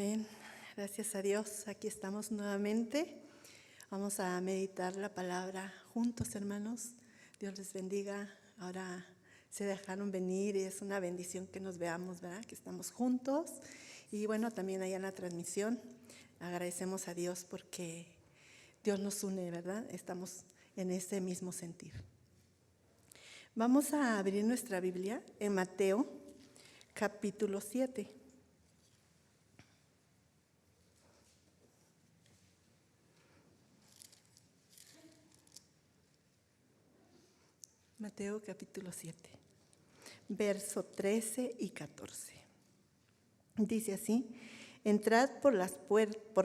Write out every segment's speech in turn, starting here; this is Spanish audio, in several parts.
Amén. Gracias a Dios. Aquí estamos nuevamente. Vamos a meditar la palabra juntos, hermanos. Dios les bendiga. Ahora se dejaron venir y es una bendición que nos veamos, ¿verdad? Que estamos juntos. Y bueno, también allá en la transmisión agradecemos a Dios porque Dios nos une, ¿verdad? Estamos en ese mismo sentir. Vamos a abrir nuestra Biblia en Mateo, capítulo 7. Mateo capítulo 7, verso 13 y 14. Dice así: entrad por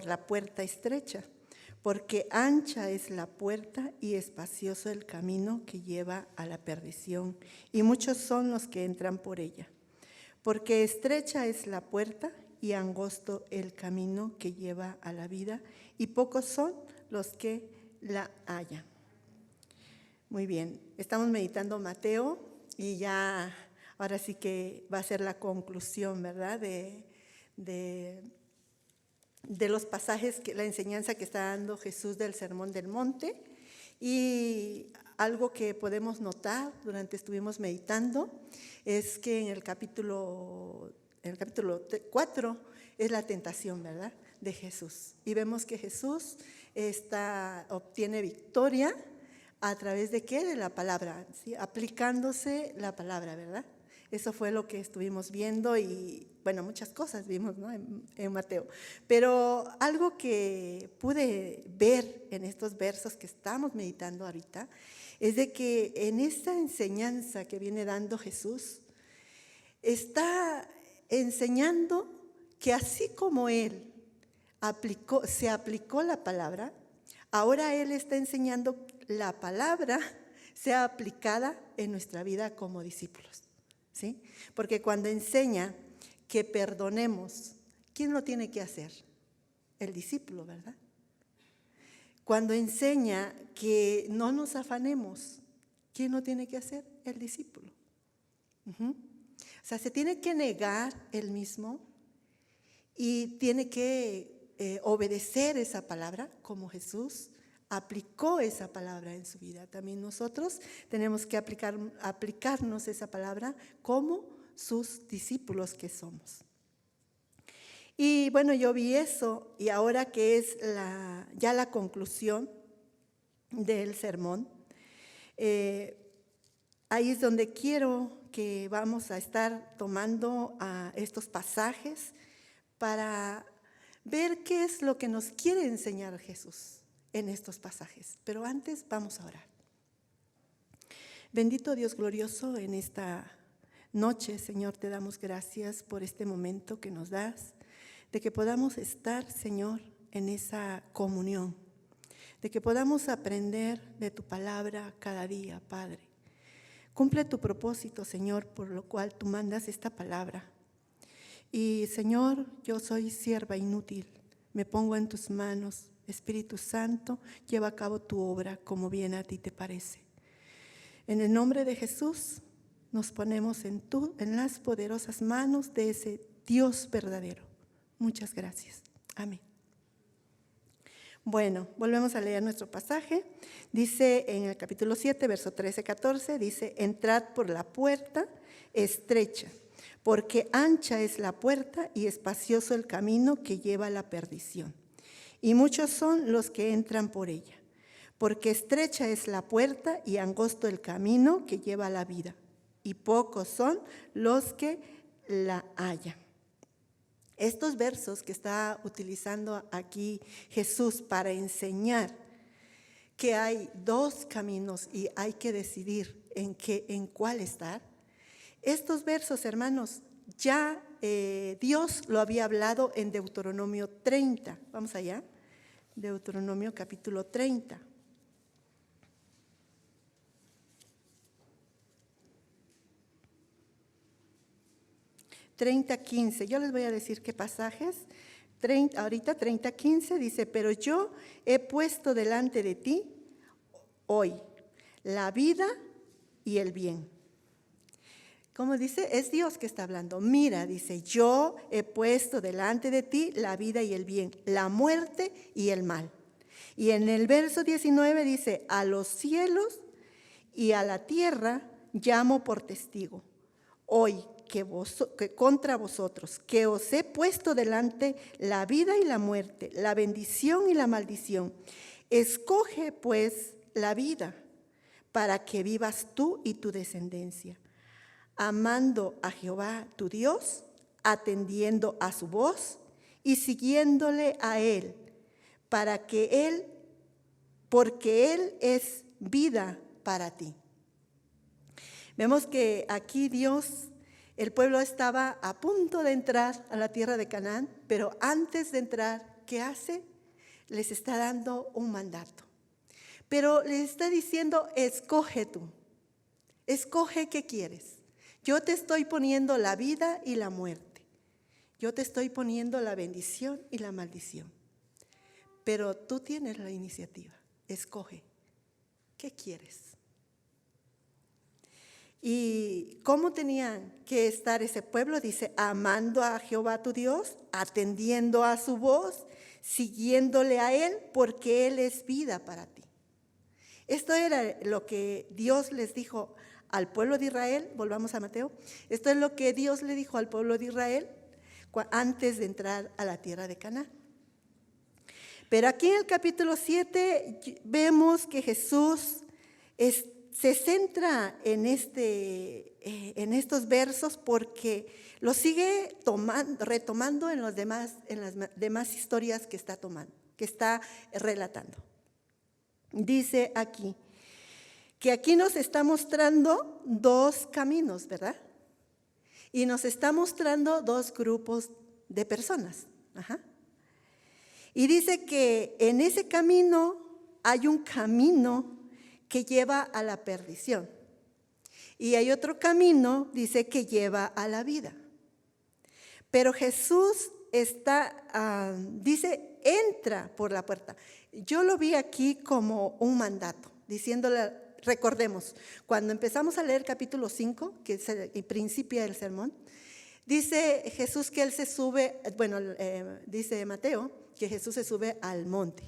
la puerta estrecha, porque ancha es la puerta y espacioso el camino que lleva a la perdición, y muchos son los que entran por ella. Porque estrecha es la puerta y angosto el camino que lleva a la vida, y pocos son los que la hallan. Muy bien, estamos meditando Mateo y ya ahora sí que va a ser la conclusión, ¿verdad? De los pasajes, la enseñanza que está dando Jesús del Sermón del Monte. Y algo que podemos notar durante estuvimos meditando es que en el capítulo 4 es la tentación, ¿verdad? De Jesús. Y vemos que Jesús obtiene victoria. ¿A través de qué? De la palabra, ¿sí? Aplicándose la palabra, ¿verdad? Eso fue lo que estuvimos viendo y, bueno, muchas cosas vimos, ¿no? en Mateo. Pero algo que pude ver en estos versos que estamos meditando ahorita es de que en esta enseñanza que viene dando Jesús, está enseñando que así como Él se aplicó la palabra, ahora Él está enseñando la palabra sea aplicada en nuestra vida como discípulos, ¿sí? Porque cuando enseña que perdonemos, ¿quién lo tiene que hacer? El discípulo, ¿verdad? Cuando enseña que no nos afanemos, ¿quién lo tiene que hacer? El discípulo. O sea, se tiene que negar él mismo y tiene que obedecer esa palabra como Jesús aplicó esa palabra en su vida. También nosotros tenemos que aplicarnos esa palabra como sus discípulos que somos. Y bueno, yo vi eso y ahora que es ya la conclusión del sermón, ahí es donde quiero que vamos a estar tomando estos pasajes para ver qué es lo que nos quiere enseñar Jesús en estos pasajes. Pero antes vamos a orar. Bendito Dios glorioso, en esta noche, Señor, te damos gracias por este momento que nos das, de que podamos estar, Señor, en esa comunión, de que podamos aprender de tu palabra cada día, Padre. Cumple tu propósito, Señor, por lo cual tú mandas esta palabra. Y, Señor, yo soy sierva inútil, me pongo en tus manos. Espíritu Santo, lleva a cabo tu obra como bien a ti te parece. En el nombre de Jesús, nos ponemos en las poderosas manos de ese Dios verdadero. Muchas gracias. Amén. Bueno, volvemos a leer nuestro pasaje. Dice en el capítulo 7, verso 13-14, dice: entrad por la puerta estrecha, porque ancha es la puerta y espacioso el camino que lleva a la perdición. Y muchos son los que entran por ella, porque estrecha es la puerta y angosto el camino que lleva a la vida, y pocos son los que la hallan. Estos versos que está utilizando aquí Jesús para enseñar que hay dos caminos y hay que decidir en cuál estar, estos versos, hermanos, ya Dios lo había hablado en Deuteronomio 30. Vamos allá. Deuteronomio capítulo 30. Yo les voy a decir qué pasajes. Ahorita 30:15 dice: pero yo he puesto delante de ti hoy la vida y el bien. ¿cómo dice? Es Dios que está hablando. Mira, dice, yo he puesto delante de ti la vida y el bien, la muerte y el mal. Y en el verso 19 dice, a los cielos y a la tierra llamo por testigo, hoy que contra vosotros, que os he puesto delante la vida y la muerte, la bendición y la maldición. Escoge pues la vida para que vivas tú y tu descendencia, amando a Jehová tu Dios, atendiendo a su voz y siguiéndole a Él, porque Él es vida para ti. Vemos que aquí el pueblo estaba a punto de entrar a la tierra de Canaán, pero antes de entrar, ¿qué hace? Les está dando un mandato. Pero les está diciendo, escoge tú, escoge qué quieres. Yo te estoy poniendo la vida y la muerte. Yo te estoy poniendo la bendición y la maldición. Pero tú tienes la iniciativa. Escoge. ¿Qué quieres? ¿Y cómo tenían que estar ese pueblo? Dice, amando a Jehová tu Dios, atendiendo a su voz, siguiéndole a Él, porque Él es vida para ti. Esto era lo que Dios les dijo al pueblo de Israel. Volvamos a Mateo. Esto es lo que Dios le dijo al pueblo de Israel antes de entrar a la tierra de Canaán. Pero aquí en el capítulo 7 vemos que Jesús se centra en estos versos porque lo sigue retomando en las demás historias que está relatando. Dice aquí que aquí nos está mostrando dos caminos, ¿verdad? Y nos está mostrando dos grupos de personas. Y dice que en ese camino hay un camino que lleva a la perdición. Y hay otro camino, dice, que lleva a la vida. Pero Jesús dice, entra por la puerta. Yo lo vi aquí como un mandato, diciéndole, recordemos, cuando empezamos a leer capítulo 5, que es el principio del sermón, dice Jesús que Él se sube, dice Mateo, que Jesús se sube al monte.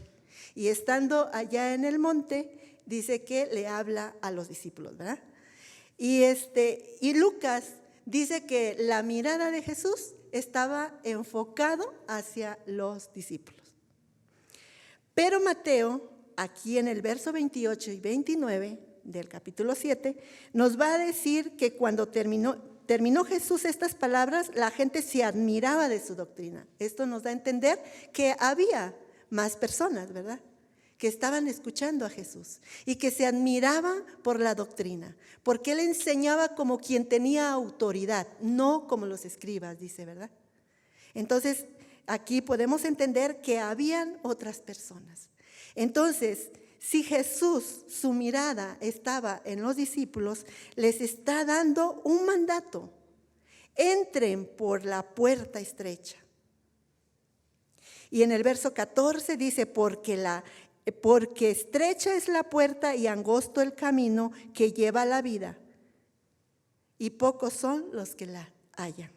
Y estando allá en el monte, dice que le habla a los discípulos, ¿verdad? Y Lucas dice que la mirada de Jesús estaba enfocado hacia los discípulos. Pero Mateo, aquí en el verso 28 y 29 del capítulo 7, nos va a decir que cuando terminó Jesús estas palabras, la gente se admiraba de su doctrina. Esto nos da a entender que había más personas, ¿verdad?, que estaban escuchando a Jesús y que se admiraban por la doctrina, porque Él enseñaba como quien tenía autoridad, no como los escribas, dice, ¿verdad? Entonces, aquí podemos entender que habían otras personas. Entonces, si Jesús, su mirada estaba en los discípulos, les está dando un mandato: entren por la puerta estrecha. Y en el verso 14 dice, porque estrecha es la puerta y angosto el camino que lleva a la vida, y pocos son los que la hallan.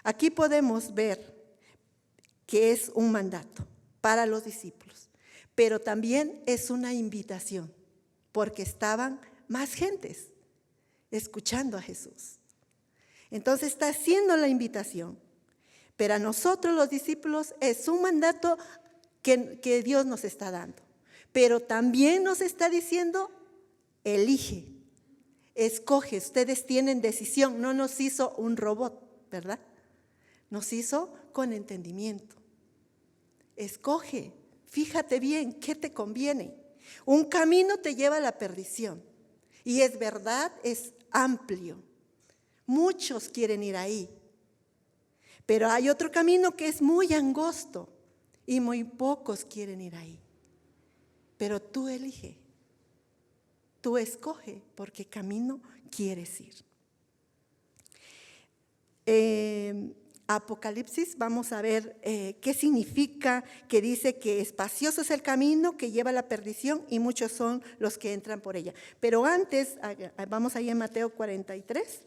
Aquí podemos ver que es un mandato para los discípulos, pero también es una invitación, porque estaban más gentes escuchando a Jesús. Entonces está haciendo la invitación, pero a nosotros los discípulos es un mandato que Dios nos está dando, pero también nos está diciendo, elige, escoge. Ustedes tienen decisión. No nos hizo un robot, ¿verdad? Nos hizo con entendimiento. Escoge, fíjate bien qué te conviene. Un camino te lleva a la perdición, y es verdad, es amplio. Muchos quieren ir ahí, pero hay otro camino que es muy angosto y muy pocos quieren ir ahí. Pero tú elige, tú escoge por qué camino quieres ir. Apocalipsis, vamos a ver qué significa, que dice que espacioso es el camino que lleva a la perdición y muchos son los que entran por ella. Pero antes, vamos ahí en Mateo 43.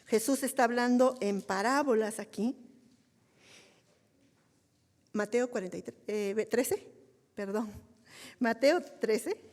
Jesús está hablando en parábolas aquí. Mateo 43, 13, perdón. Mateo 13.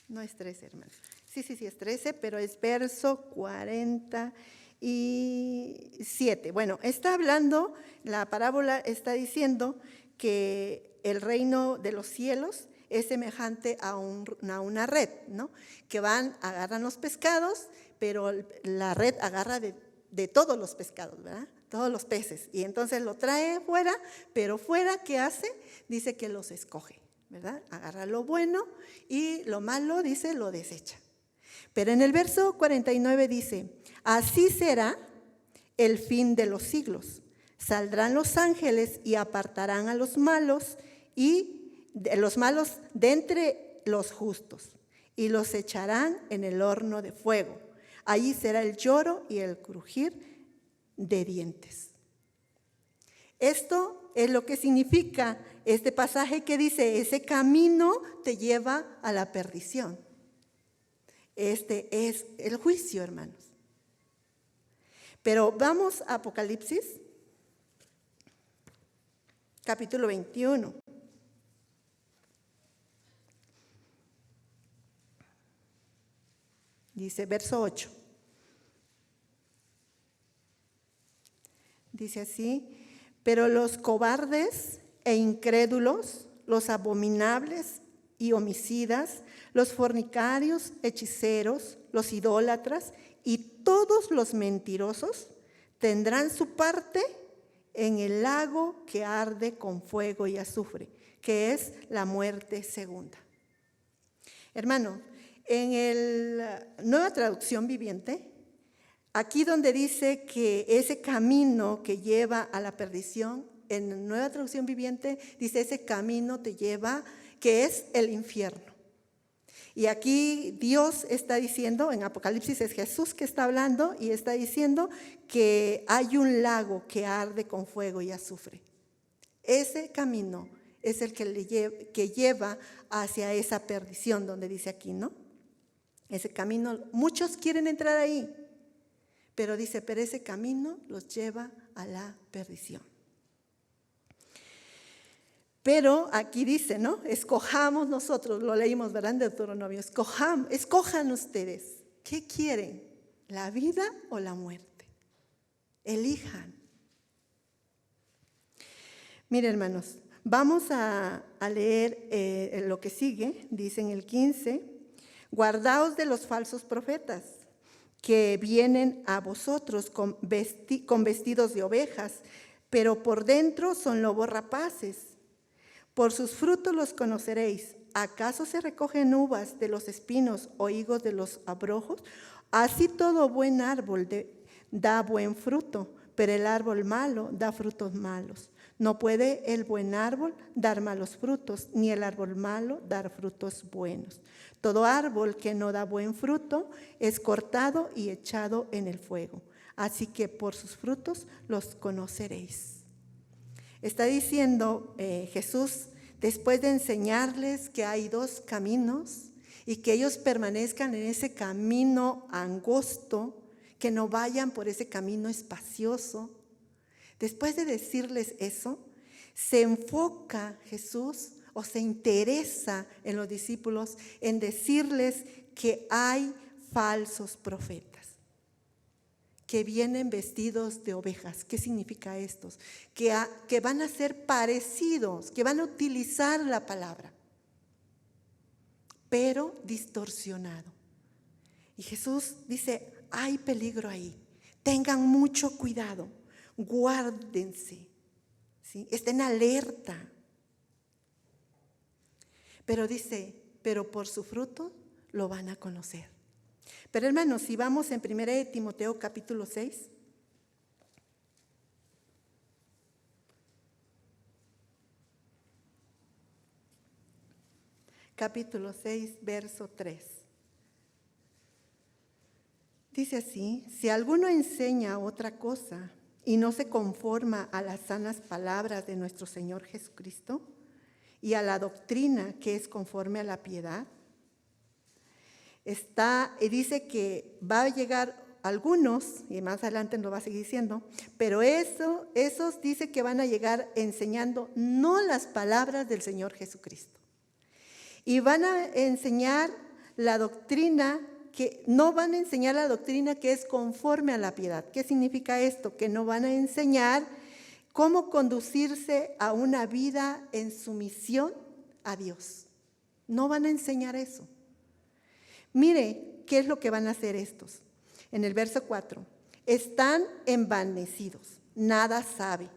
No es 13, hermanos. Sí, es 13, pero es verso 47. Bueno, está hablando, la parábola está diciendo que el reino de los cielos es semejante a una red, ¿no? Que agarran los pescados, pero la red agarra de todos los pescados, ¿verdad? Todos los peces. Y entonces lo trae fuera, pero fuera, ¿qué hace? Dice que los escoge, ¿verdad? Agarra lo bueno y lo malo, dice, lo desecha. Pero en el verso 49 dice, así será el fin de los siglos. Saldrán los ángeles y apartarán a los malos de entre los justos y los echarán en el horno de fuego. Allí será el lloro y el crujir de dientes. Esto es lo que significa este pasaje que dice, ese camino te lleva a la perdición. Este es el juicio, hermanos. Pero vamos a Apocalipsis, capítulo 21. Dice, verso 8. Dice así, pero los cobardes e incrédulos, los abominables y homicidas, los fornicarios, hechiceros, los idólatras y todos los mentirosos tendrán su parte en el lago que arde con fuego y azufre, que es la muerte segunda. Hermano, en la Nueva Traducción Viviente, aquí donde dice que ese camino que lleva a la perdición, en la Nueva Traducción Viviente dice ese camino te lleva, que es el infierno. Y aquí Dios está diciendo, en Apocalipsis es Jesús que está hablando y está diciendo que hay un lago que arde con fuego y azufre. Ese camino es el que lleva hacia esa perdición, donde dice aquí, ¿no? Ese camino, muchos quieren entrar ahí, pero dice, pero ese camino los lleva a la perdición. Pero aquí dice, ¿no? Escojamos nosotros, lo leímos, ¿verdad? En Deuteronomio, escojan ustedes, ¿qué quieren? ¿La vida o la muerte? Elijan. Miren, hermanos, vamos a leer lo que sigue, dice en el 15, guardaos de los falsos profetas que vienen a vosotros con vestidos de ovejas, pero por dentro son lobos rapaces. Por sus frutos los conoceréis. ¿Acaso se recogen uvas de los espinos o higos de los abrojos? Así todo buen árbol da buen fruto, pero el árbol malo da frutos malos. No puede el buen árbol dar malos frutos, ni el árbol malo dar frutos buenos. Todo árbol que no da buen fruto es cortado y echado en el fuego. Así que por sus frutos los conoceréis. Está diciendo Jesús, después de enseñarles que hay dos caminos y que ellos permanezcan en ese camino angosto, que no vayan por ese camino espacioso. Después de decirles eso, se enfoca Jesús o se interesa en los discípulos en decirles que hay falsos profetas que vienen vestidos de ovejas. ¿Qué significa esto? Que van a ser parecidos, que van a utilizar la palabra, pero distorsionado. Y Jesús dice, hay peligro ahí, tengan mucho cuidado, guárdense, ¿sí? Estén alerta. Pero dice, pero por su fruto lo van a conocer. Pero hermanos, si vamos en 1 Timoteo capítulo 6, capítulo 6, verso 3. Dice así: si alguno enseña otra cosa y no se conforma a las sanas palabras de nuestro Señor Jesucristo y a la doctrina que es conforme a la piedad, dice que va a llegar algunos, y más adelante lo va a seguir diciendo, pero esos dice que van a llegar enseñando no las palabras del Señor Jesucristo. Y van a enseñar la doctrina que no van a enseñar la doctrina que es conforme a la piedad. ¿Qué significa esto? Que no van a enseñar cómo conducirse a una vida en sumisión a Dios. No van a enseñar eso. Mire, ¿qué es lo que van a hacer estos? En el verso 4, están envanecidos, nada sabe,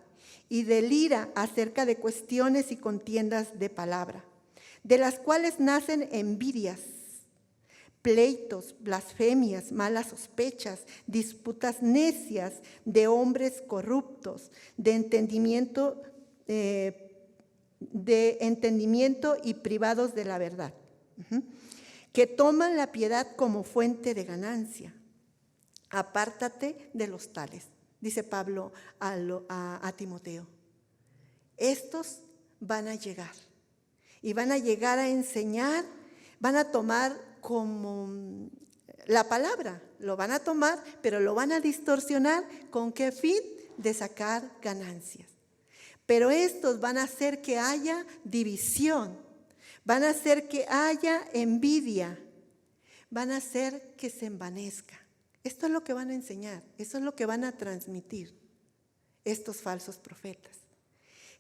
y delira acerca de cuestiones y contiendas de palabra, de las cuales nacen envidias, pleitos, blasfemias, malas sospechas, disputas necias de hombres corruptos, de entendimiento y privados de la verdad, que toman la piedad como fuente de ganancia. Apártate de los tales, dice Pablo a Timoteo. Estos van a llegar y van a llegar a enseñar, van a tomar como la palabra, lo van a tomar, pero lo van a distorsionar. ¿Con qué fin? De sacar ganancias. Pero estos van a hacer que haya división, van a hacer que haya envidia, van a hacer que se envanezca. Esto es lo que van a enseñar, eso es lo que van a transmitir estos falsos profetas.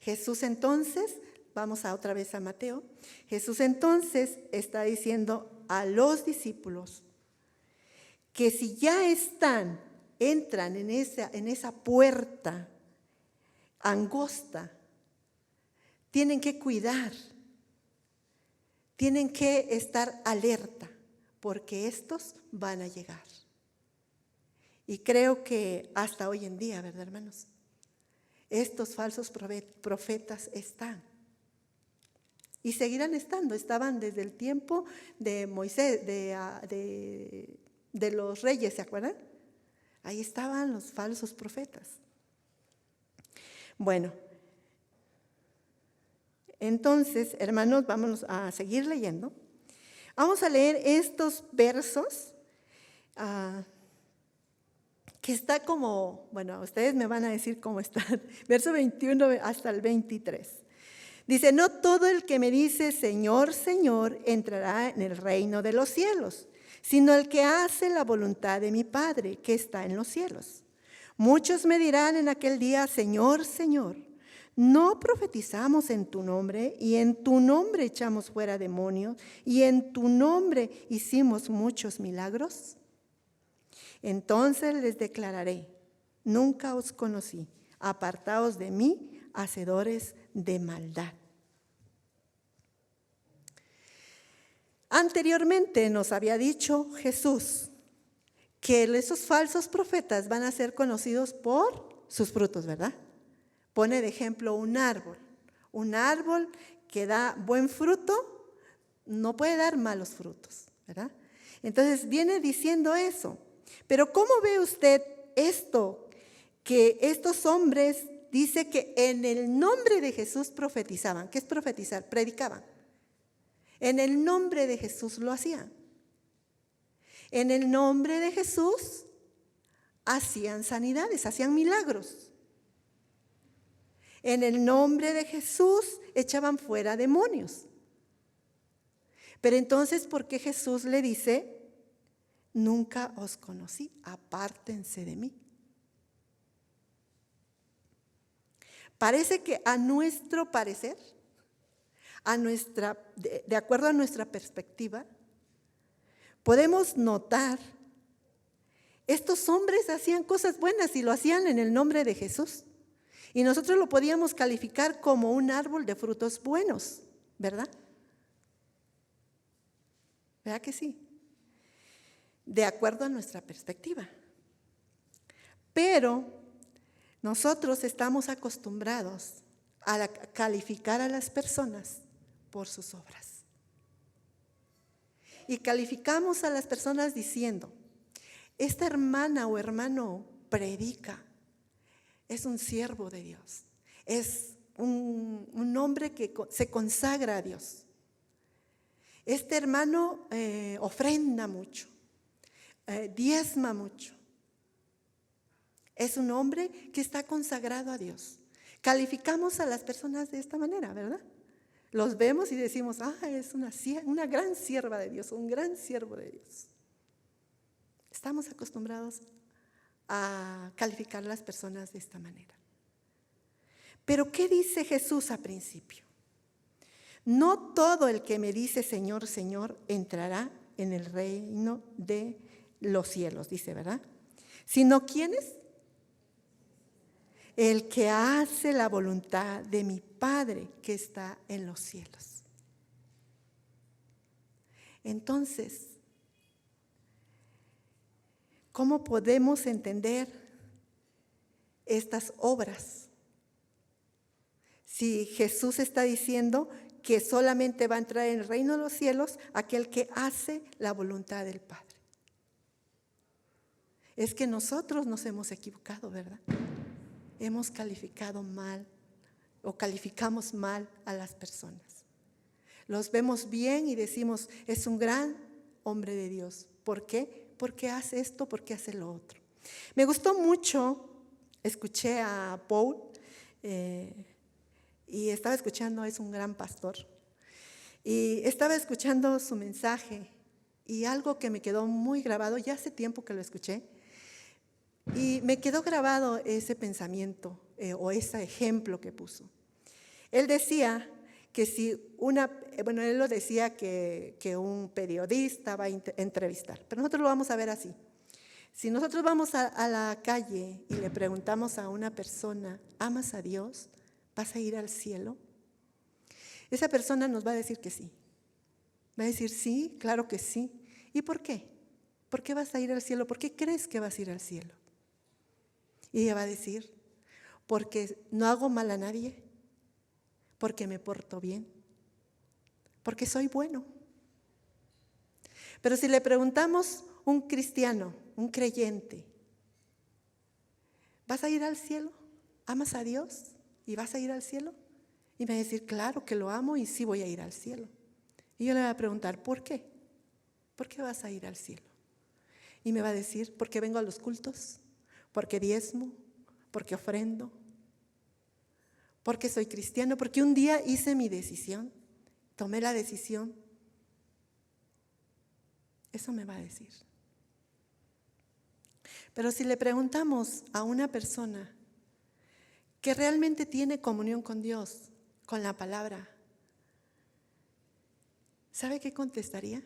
Jesús entonces, vamos otra vez a Mateo, Jesús entonces está diciendo a los discípulos que si ya entran en esa puerta angosta, tienen que cuidar, tienen que estar alerta, porque estos van a llegar. Y creo que hasta hoy en día, ¿verdad, hermanos? Estos falsos profetas están. Y seguirán estando. Estaban desde el tiempo de Moisés, de los reyes, ¿se acuerdan? Ahí estaban los falsos profetas. Bueno, entonces, hermanos, vamos a seguir leyendo. Vamos a leer estos versos que está como, bueno, ustedes me van a decir cómo están, verso 21 hasta el 23. Dice: no todo el que me dice Señor, Señor, entrará en el reino de los cielos, sino el que hace la voluntad de mi Padre que está en los cielos. Muchos me dirán en aquel día: Señor, Señor, ¿no profetizamos en tu nombre, y en tu nombre echamos fuera demonios, y en tu nombre hicimos muchos milagros? Entonces les declararé: nunca os conocí, apartaos de mí, hacedores de maldad. Anteriormente nos había dicho Jesús que esos falsos profetas van a ser conocidos por sus frutos, ¿verdad? Pone de ejemplo un árbol que da buen fruto, no puede dar malos frutos, ¿verdad? Entonces viene diciendo eso. Pero ¿cómo ve usted esto? Que estos hombres dice que en el nombre de Jesús profetizaban. ¿Qué es profetizar? Predicaban. En el nombre de Jesús lo hacían. En el nombre de Jesús hacían sanidades, hacían milagros. En el nombre de Jesús echaban fuera demonios. Pero entonces, ¿por qué Jesús le dice: nunca os conocí, apártense de mí? Parece que a nuestro parecer, de acuerdo a nuestra perspectiva, podemos notar, estos hombres hacían cosas buenas y lo hacían en el nombre de Jesús. Y nosotros lo podíamos calificar como un árbol de frutos buenos, ¿verdad? ¿Verdad que sí? De acuerdo a nuestra perspectiva. Pero nosotros estamos acostumbrados a calificar a las personas por sus obras. Y calificamos a las personas diciendo: esta hermana o hermano predica, es un siervo de Dios, es un hombre que se consagra a Dios. Este hermano ofrenda mucho, diezma mucho. Es un hombre que está consagrado a Dios. Calificamos a las personas de esta manera, ¿verdad? Los vemos y decimos, es una gran sierva de Dios, un gran siervo de Dios. Estamos acostumbrados a calificar a las personas de esta manera. Pero ¿qué dice Jesús al principio? No todo el que me dice Señor, Señor, entrará en el reino de los cielos, dice, ¿verdad? Sino ¿quiénes? El que hace la voluntad de mi Padre que está en los cielos. Entonces, ¿cómo podemos entender estas obras? Si Jesús está diciendo que solamente va a entrar en el reino de los cielos aquel que hace la voluntad del Padre. Es que nosotros nos hemos equivocado, ¿verdad? Hemos calificado mal o calificamos mal a las personas. Los vemos bien y decimos, es un gran hombre de Dios. ¿Por qué? Porque hace esto, porque hace lo otro. Me gustó mucho, escuché a Paul y estaba escuchando, es un gran pastor, y estaba escuchando su mensaje y algo que me quedó muy grabado, ya hace tiempo que lo escuché, y me quedó grabado ese pensamiento o ese ejemplo que puso. Él decía que si él lo decía que un periodista va a entrevistar, pero nosotros lo vamos a ver así. Si nosotros vamos a la calle y le preguntamos a una persona, ¿amas a Dios? ¿Vas a ir al cielo? Esa persona nos va a decir que sí. Va a decir, sí, claro que sí. ¿Y por qué? ¿Por qué vas a ir al cielo? ¿Por qué crees que vas a ir al cielo? Y ella va a decir, porque no hago mal a nadie, porque me porto bien, porque soy bueno. Pero si le preguntamos a un cristiano, un creyente, ¿vas a ir al cielo? ¿Amas a Dios y vas a ir al cielo? Y me va a decir, claro que lo amo y sí voy a ir al cielo. Y yo le voy a preguntar, ¿por qué? ¿Por qué vas a ir al cielo? Y me va a decir, porque vengo a los cultos, porque diezmo, porque ofrendo, porque soy cristiano, porque un día hice mi decisión, tomé la decisión. Eso me va a decir. Pero si le preguntamos a una persona que realmente tiene comunión con Dios, con la palabra, ¿sabe qué contestaría?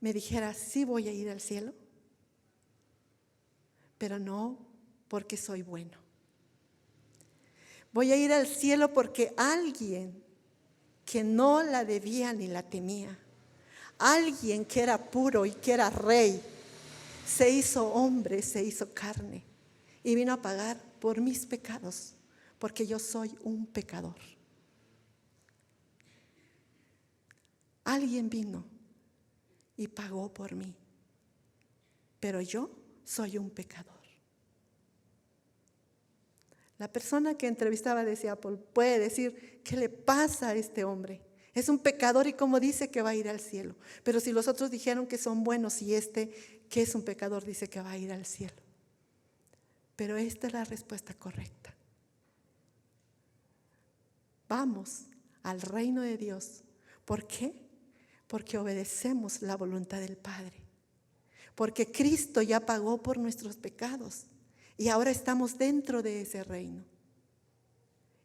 Me dijera, sí voy a ir al cielo, pero no porque soy bueno. Voy a ir al cielo porque alguien que no la debía ni la temía, alguien que era puro y que era rey, se hizo hombre, se hizo carne y vino a pagar por mis pecados, porque yo soy un pecador. Alguien vino y pagó por mí, pero yo soy un pecador. La persona que entrevistaba decía, puede decir, ¿qué le pasa a este hombre? Es un pecador y como dice que va a ir al cielo. Pero si los otros dijeron que son buenos y que es un pecador, dice que va a ir al cielo. Pero esta es la respuesta correcta. Vamos al reino de Dios. ¿Por qué? Porque obedecemos la voluntad del Padre. Porque Cristo ya pagó por nuestros pecados. Y ahora estamos dentro de ese reino.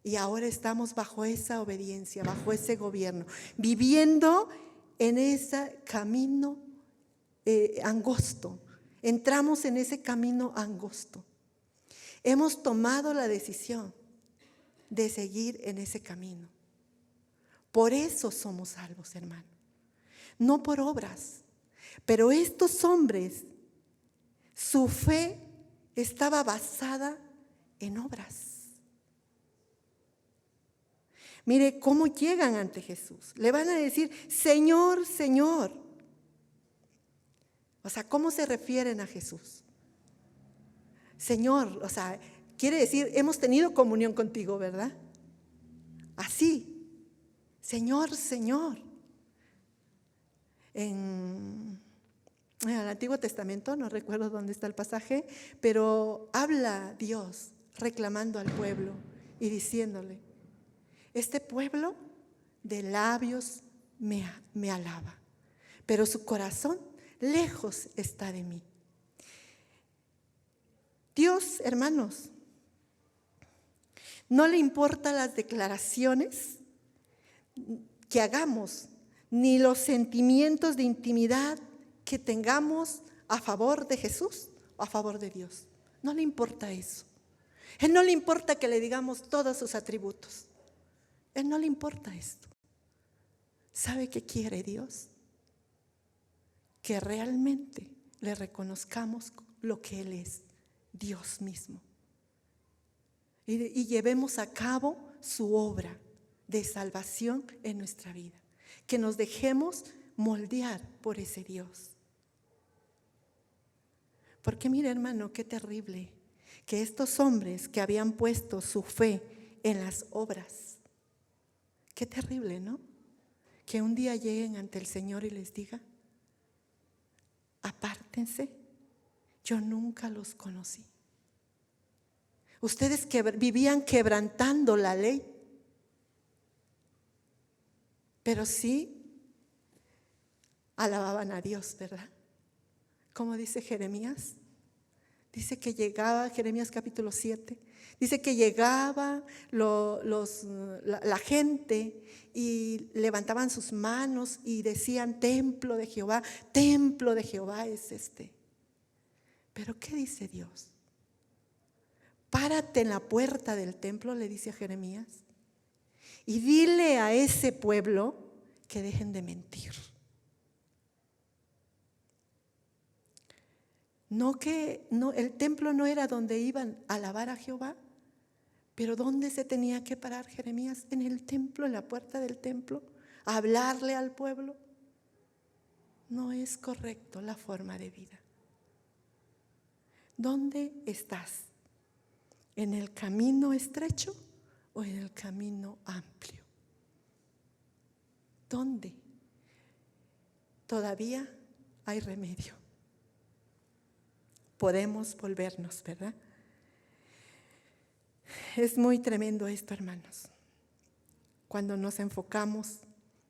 Y ahora estamos bajo esa obediencia, bajo ese gobierno, viviendo en ese camino angosto. Entramos en ese camino angosto. Hemos tomado la decisión de seguir en ese camino. Por eso somos salvos, hermano. No por obras. Pero estos hombres, su fe estaba basada en obras. Mire cómo llegan ante Jesús. Le van a decir, Señor, Señor. O sea, ¿cómo se refieren a Jesús? Señor, o sea, quiere decir, hemos tenido comunión contigo, ¿verdad? Así, Señor, Señor. En el Antiguo Testamento, no recuerdo dónde está el pasaje, pero habla Dios reclamando al pueblo y diciéndole: este pueblo de labios me alaba, pero su corazón lejos está de mí. Dios, hermanos, no le importan las declaraciones que hagamos, ni los sentimientos de intimidad que tengamos a favor de Jesús o a favor de Dios. No le importa eso. Él no le importa que le digamos todos sus atributos. Él no le importa esto. ¿Sabe qué quiere Dios? Que realmente le reconozcamos lo que Él es, Dios mismo. Y llevemos a cabo su obra de salvación en nuestra vida. Que nos dejemos moldear por ese Dios. Porque mire, hermano, qué terrible que estos hombres que habían puesto su fe en las obras, qué terrible, ¿no? Que un día lleguen ante el Señor y les diga: apártense, yo nunca los conocí. Ustedes que vivían quebrantando la ley, pero sí alababan a Dios, ¿verdad? Como dice Jeremías. Dice que llegaba, Jeremías capítulo 7, dice que llegaba la gente y levantaban sus manos y decían: templo de Jehová es este. Pero ¿qué dice Dios? Párate en la puerta del templo, le dice a Jeremías, y dile a ese pueblo que dejen de mentir. El templo no era donde iban a alabar a Jehová, pero ¿dónde se tenía que parar Jeremías? En el templo, en la puerta del templo, a hablarle al pueblo. No es correcto la forma de vida. ¿Dónde estás? ¿En el camino estrecho o en el camino amplio? ¿Dónde? Todavía hay remedio. Podemos volvernos, ¿verdad? Es muy tremendo esto, hermanos, cuando nos enfocamos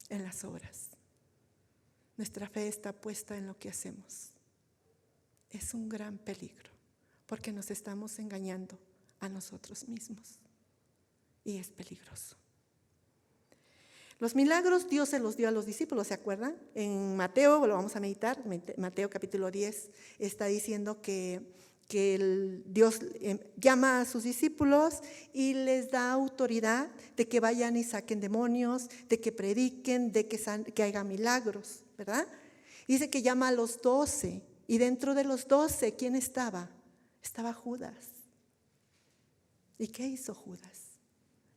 en las obras. Nuestra fe está puesta en lo que hacemos. Es un gran peligro, porque nos estamos engañando a nosotros mismos y es peligroso. Los milagros Dios se los dio a los discípulos, ¿se acuerdan? En Mateo, lo vamos a meditar, Mateo capítulo 10, está diciendo que Dios llama a sus discípulos y les da autoridad de que vayan y saquen demonios, de que prediquen, de que hagan milagros, ¿verdad? Dice que llama a los 12 y dentro de los 12, ¿quién estaba? Estaba Judas. ¿Y qué hizo Judas?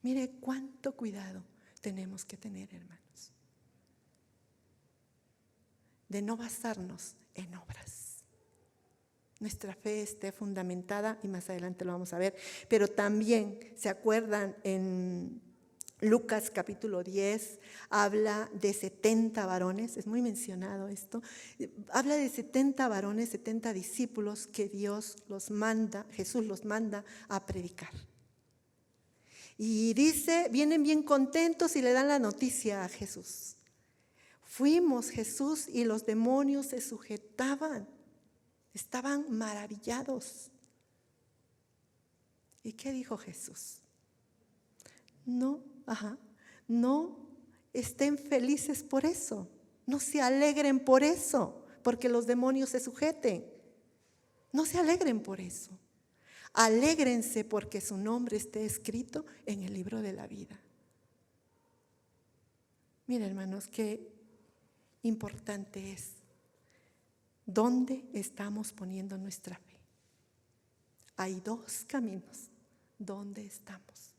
Mire cuánto cuidado tenemos que tener, hermanos, de no basarnos en obras. Nuestra fe esté fundamentada, y más adelante lo vamos a ver, pero también, ¿se acuerdan? En Lucas capítulo 10 habla de 70 varones, es muy mencionado esto, habla de 70 varones, 70 discípulos que Jesús los manda a predicar. Y dice, vienen bien contentos y le dan la noticia a Jesús. Fuimos, Jesús, y los demonios se sujetaban, estaban maravillados. ¿Y qué dijo Jesús? No estén felices por eso, no se alegren por eso, porque los demonios se sujeten. No se alegren por eso. Alégrense porque su nombre esté escrito en el libro de la vida. Miren, hermanos, qué importante es dónde estamos poniendo nuestra fe. Hay dos caminos. ¿Dónde estamos?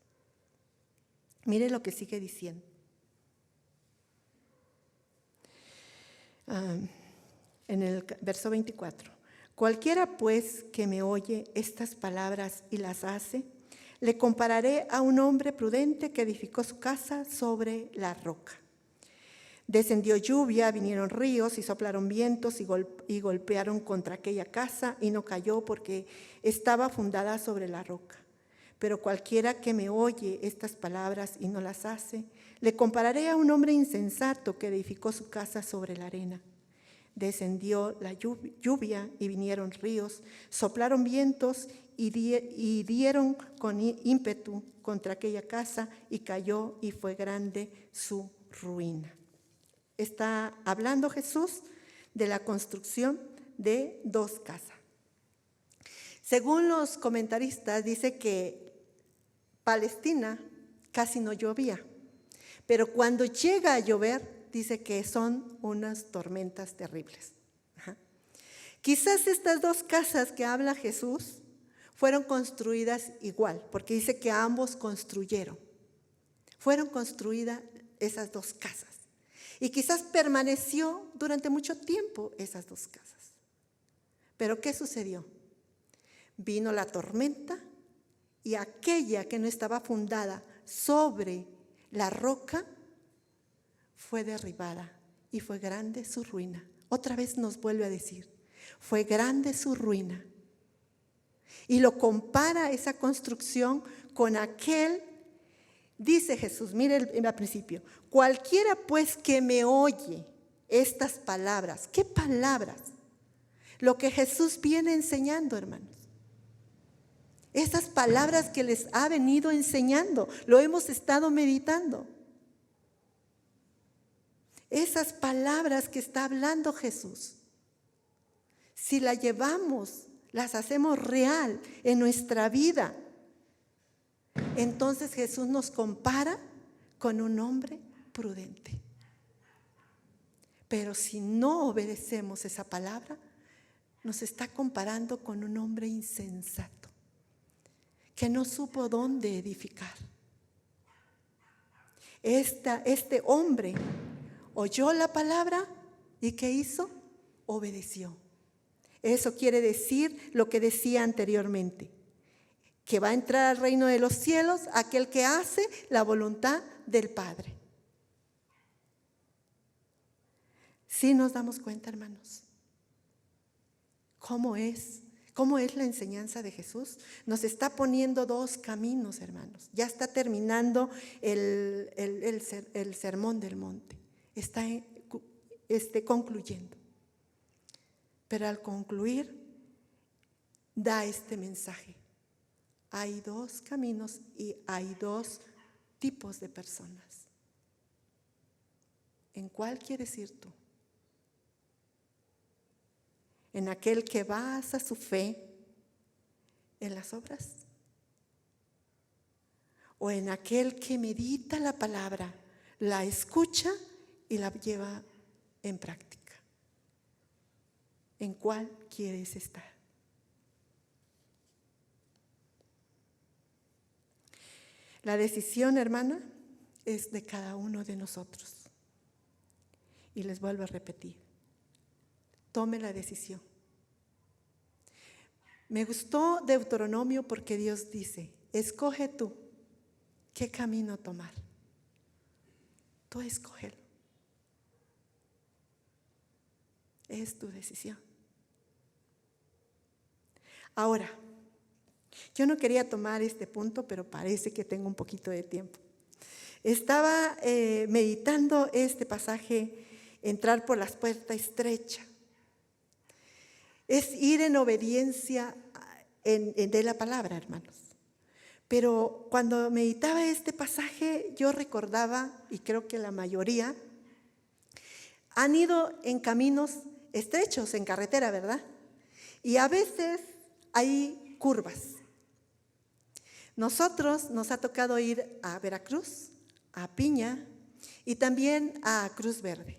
Mire lo que sigue diciendo. En el verso 24. Cualquiera pues que me oye estas palabras y las hace, le compararé a un hombre prudente que edificó su casa sobre la roca. Descendió lluvia, vinieron ríos y soplaron vientos y golpearon contra aquella casa y no cayó porque estaba fundada sobre la roca. Pero cualquiera que me oye estas palabras y no las hace, le compararé a un hombre insensato que edificó su casa sobre la arena. Descendió la lluvia y vinieron ríos, soplaron vientos y dieron con ímpetu contra aquella casa y cayó y fue grande su ruina. Está hablando Jesús de la construcción de dos casas. Según los comentaristas, dice que Palestina casi no llovía, pero cuando llega a llover, dice que son unas tormentas terribles. Quizás estas dos casas que habla Jesús fueron construidas igual, porque dice que ambos construyeron. Fueron construidas esas dos casas. Y quizás permaneció durante mucho tiempo esas dos casas. Pero ¿qué sucedió? Vino la tormenta y aquella que no estaba fundada sobre la roca fue derribada y fue grande su ruina. Otra vez nos vuelve a decir, fue grande su ruina. Y lo compara esa construcción con aquel, dice Jesús, mire al principio, cualquiera pues que me oye estas palabras, ¿qué palabras? Lo que Jesús viene enseñando, hermanos. Esas palabras que les ha venido enseñando, lo hemos estado meditando. Esas palabras que está hablando Jesús, si las llevamos, las hacemos real en nuestra vida, entonces Jesús nos compara con un hombre prudente. Pero si no obedecemos esa palabra, nos está comparando con un hombre insensato, que no supo dónde edificar. Este hombre oyó la palabra y ¿qué hizo? Obedeció. Eso quiere decir lo que decía anteriormente, que va a entrar al reino de los cielos aquel que hace la voluntad del Padre. ¿Sí nos damos cuenta, hermanos? ¿Cómo es la enseñanza de Jesús? Nos está poniendo dos caminos, hermanos. Ya está terminando el sermón del monte. Está concluyendo. Pero al concluir, da este mensaje. Hay dos caminos y hay dos tipos de personas. ¿En cuál quieres ir tú? ¿En aquel que basa su fe en las obras? ¿O en aquel que medita la palabra, la escucha y la lleva en práctica? ¿En cuál quieres estar? La decisión, hermana, es de cada uno de nosotros. Y les vuelvo a repetir, tome la decisión. Me gustó Deuteronomio porque Dios dice, escoge tú qué camino tomar. Tú escógelo. Es tu decisión. Ahora, yo no quería tomar este punto, pero parece que tengo un poquito de tiempo. Estaba meditando este pasaje, entrar por la puerta estrecha. Es ir en obediencia de la palabra, hermanos. Pero cuando meditaba este pasaje, yo recordaba, y creo que la mayoría, han ido en caminos estrechos, en carretera, ¿verdad? Y a veces hay curvas. Nosotros nos ha tocado ir a Veracruz, a Piña y también a Cruz Verde.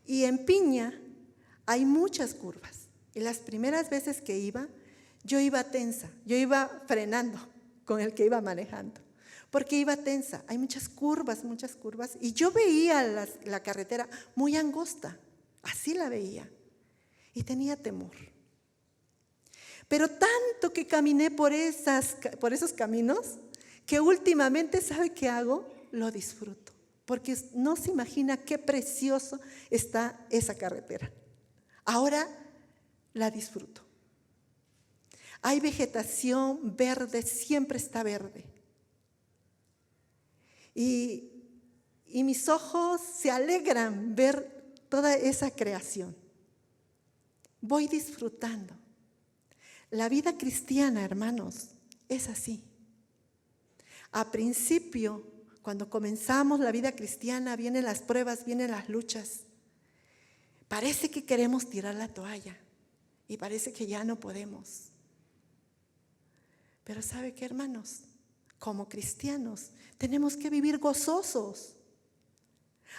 Y en Piña hay muchas curvas. Y las primeras veces que iba, yo iba tensa, yo iba frenando con el que iba manejando, porque iba tensa. Hay muchas curvas, y yo veía la carretera muy angosta, así la veía. y tenía temor. Pero tanto que caminé por esos caminos, que últimamente, ¿sabe qué hago? Lo disfruto, porque no se imagina qué precioso está esa carretera. Ahora la disfruto. Hay vegetación verde, siempre está verde. Y mis ojos se alegran ver toda esa creación. Voy disfrutando. La vida cristiana, hermanos, es así. A principio, cuando comenzamos la vida cristiana, vienen las pruebas, vienen las luchas. Parece que queremos tirar la toalla y parece que ya no podemos. Pero ¿sabe qué, hermanos? Como cristianos tenemos que vivir gozosos,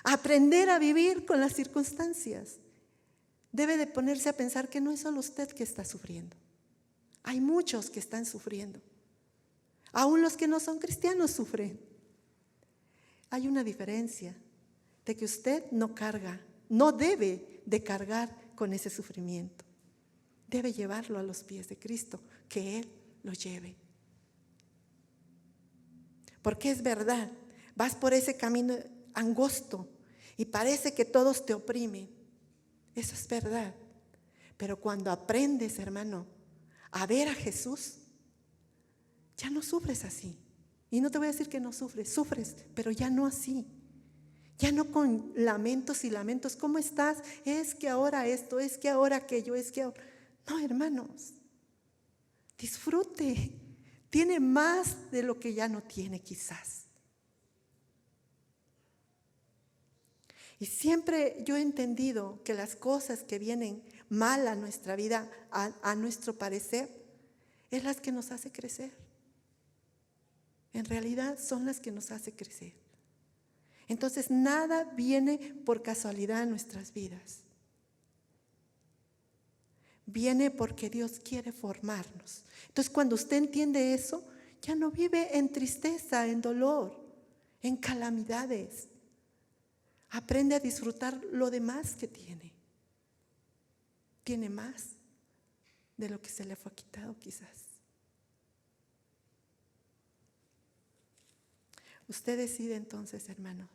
aprender a vivir con las circunstancias. Debe de ponerse a pensar que no es solo usted que está sufriendo. Hay muchos que están sufriendo. Aún los que no son cristianos sufren. Hay una diferencia de que usted no carga, no debe de cargar con ese sufrimiento. Debe llevarlo a los pies de Cristo, que Él lo lleve. Porque es verdad, vas por ese camino angosto y parece que todos te oprimen. Eso es verdad. Pero cuando aprendes, hermano, a ver a Jesús, ya no sufres así. Y no te voy a decir que no sufres, sufres, pero ya no así. Ya no con lamentos y lamentos. ¿Cómo estás? Es que ahora esto, es que ahora aquello, es que ahora... No, hermanos, disfrute. Tiene más de lo que ya no tiene quizás. Y siempre yo he entendido que las cosas que vienen mal a nuestra vida, a nuestro parecer, es las que nos hace crecer. En realidad son las que nos hace crecer. Entonces nada viene por casualidad en nuestras vidas. Viene porque Dios quiere formarnos. Entonces cuando usted entiende eso, ya no vive en tristeza, en dolor, en calamidades. Aprende a disfrutar lo demás que tiene. Tiene más de lo que se le fue quitado quizás. Usted decide entonces, hermano,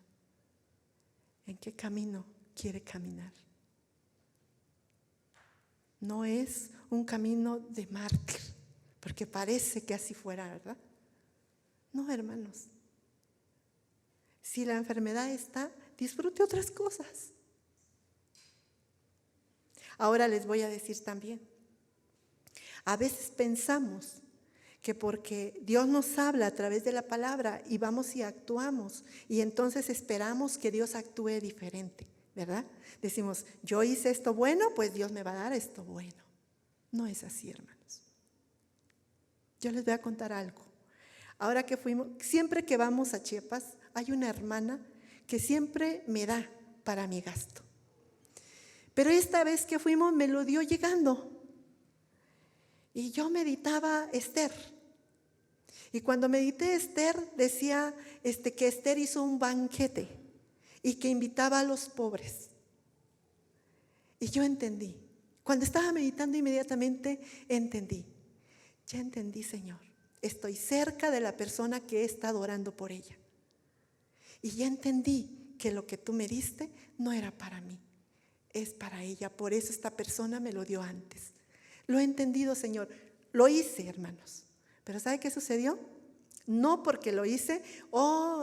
en qué camino quiere caminar. No es un camino de mártir, porque parece que así fuera, ¿verdad? No, hermanos. Si la enfermedad está, disfrute otras cosas. Ahora les voy a decir también, a veces pensamos que porque Dios nos habla a través de la palabra y vamos y actuamos, y entonces esperamos que Dios actúe diferente, ¿verdad? Decimos, yo hice esto bueno, pues Dios me va a dar esto bueno. No es así, hermanos. Yo les voy a contar algo. Ahora que fuimos, siempre que vamos a Chiapas, hay una hermana que siempre me da para mi gasto. Pero esta vez que fuimos me lo dio llegando. Y yo meditaba Esther. Y cuando medité Esther, decía que Esther hizo un banquete y que invitaba a los pobres. Y yo entendí. Cuando estaba meditando inmediatamente entendí. Ya entendí, Señor. Estoy cerca de la persona que he estado orando por ella. Y ya entendí que lo que tú me diste no era para mí, es para ella. Por eso esta persona me lo dio antes. Lo he entendido, Señor. Lo hice, hermanos. Pero ¿sabe qué sucedió? No porque lo hice,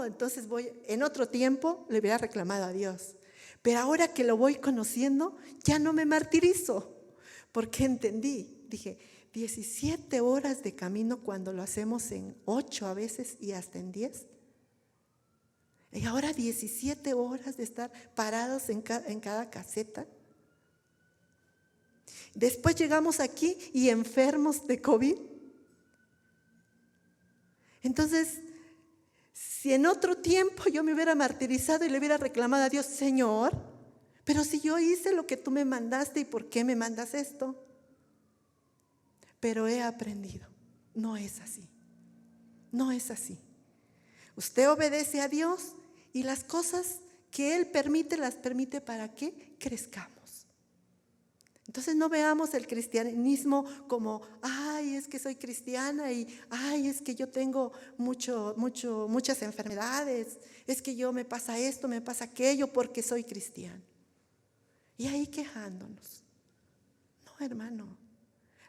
entonces en otro tiempo le hubiera reclamado a Dios. Pero ahora que lo voy conociendo, ya no me martirizo, porque entendí. Dije, 17 horas de camino cuando lo hacemos en 8 a veces y hasta en 10. Y ahora 17 horas de estar parados en cada caseta. Después llegamos aquí y enfermos de COVID. Entonces, si en otro tiempo yo me hubiera martirizado y le hubiera reclamado a Dios, Señor, pero si yo hice lo que tú me mandaste, ¿y por qué me mandas esto? Pero he aprendido, no es así. No es así. Usted obedece a Dios y las cosas que Él permite, las permite para que crezcamos. Entonces no veamos el cristianismo como, ay, es que soy cristiana y, ay, es que yo tengo muchas enfermedades, es que yo me pasa esto, me pasa aquello porque soy cristiano. Y ahí quejándonos. No, hermano,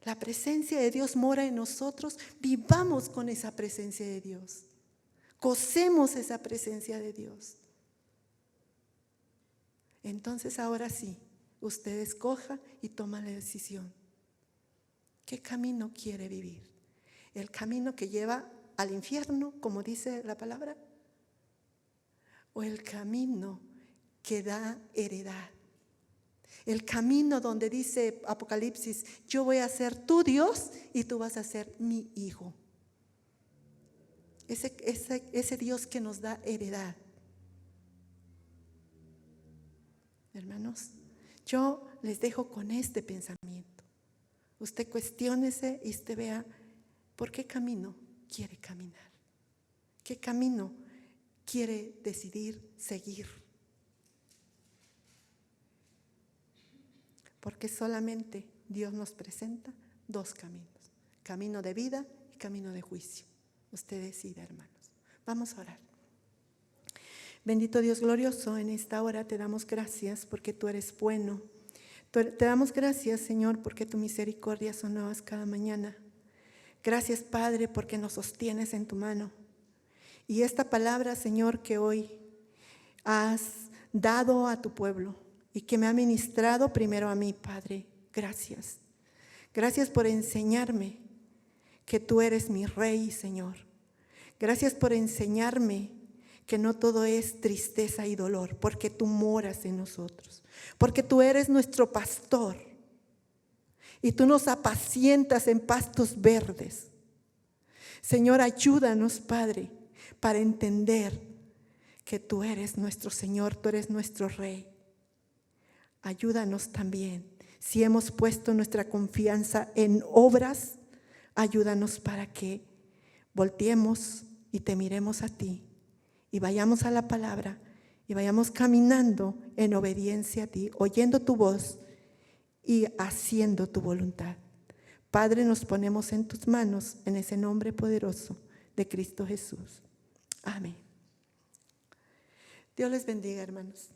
la presencia de Dios mora en nosotros, vivamos con esa presencia de Dios, gocemos esa presencia de Dios. Entonces ahora sí, usted escoja y toma la decisión. ¿Qué camino quiere vivir? ¿El camino que lleva al infierno, como dice la palabra? ¿O el camino que da heredad? El camino donde dice Apocalipsis, yo voy a ser tu Dios y tú vas a ser mi hijo. Ese Dios que nos da heredad. Hermanos, yo les dejo con este pensamiento. Usted cuestiónese y usted vea por qué camino quiere caminar. ¿Qué camino quiere decidir seguir? Porque solamente Dios nos presenta dos caminos. Camino de vida y camino de juicio. Usted decide, hermanos. Vamos a orar. Bendito Dios glorioso, en esta hora te damos gracias porque tú eres bueno. Te damos gracias, Señor, porque tu misericordia son nuevas cada mañana. Gracias, Padre, porque nos sostienes en tu mano. Y esta palabra, Señor, que hoy has dado a tu pueblo y que me ha ministrado primero a mí, Padre, gracias. Gracias por enseñarme que tú eres mi Rey, Señor. Gracias por enseñarme que no todo es tristeza y dolor, porque tú moras en nosotros, porque tú eres nuestro pastor y tú nos apacientas en pastos verdes. Señor, ayúdanos, Padre, para entender que tú eres nuestro Señor, tú eres nuestro Rey. Ayúdanos también, si hemos puesto nuestra confianza en obras, ayúdanos para que volteemos y te miremos a ti. Y vayamos a la palabra y vayamos caminando en obediencia a ti, oyendo tu voz y haciendo tu voluntad. Padre, nos ponemos en tus manos en ese nombre poderoso de Cristo Jesús. Amén. Dios les bendiga, hermanos.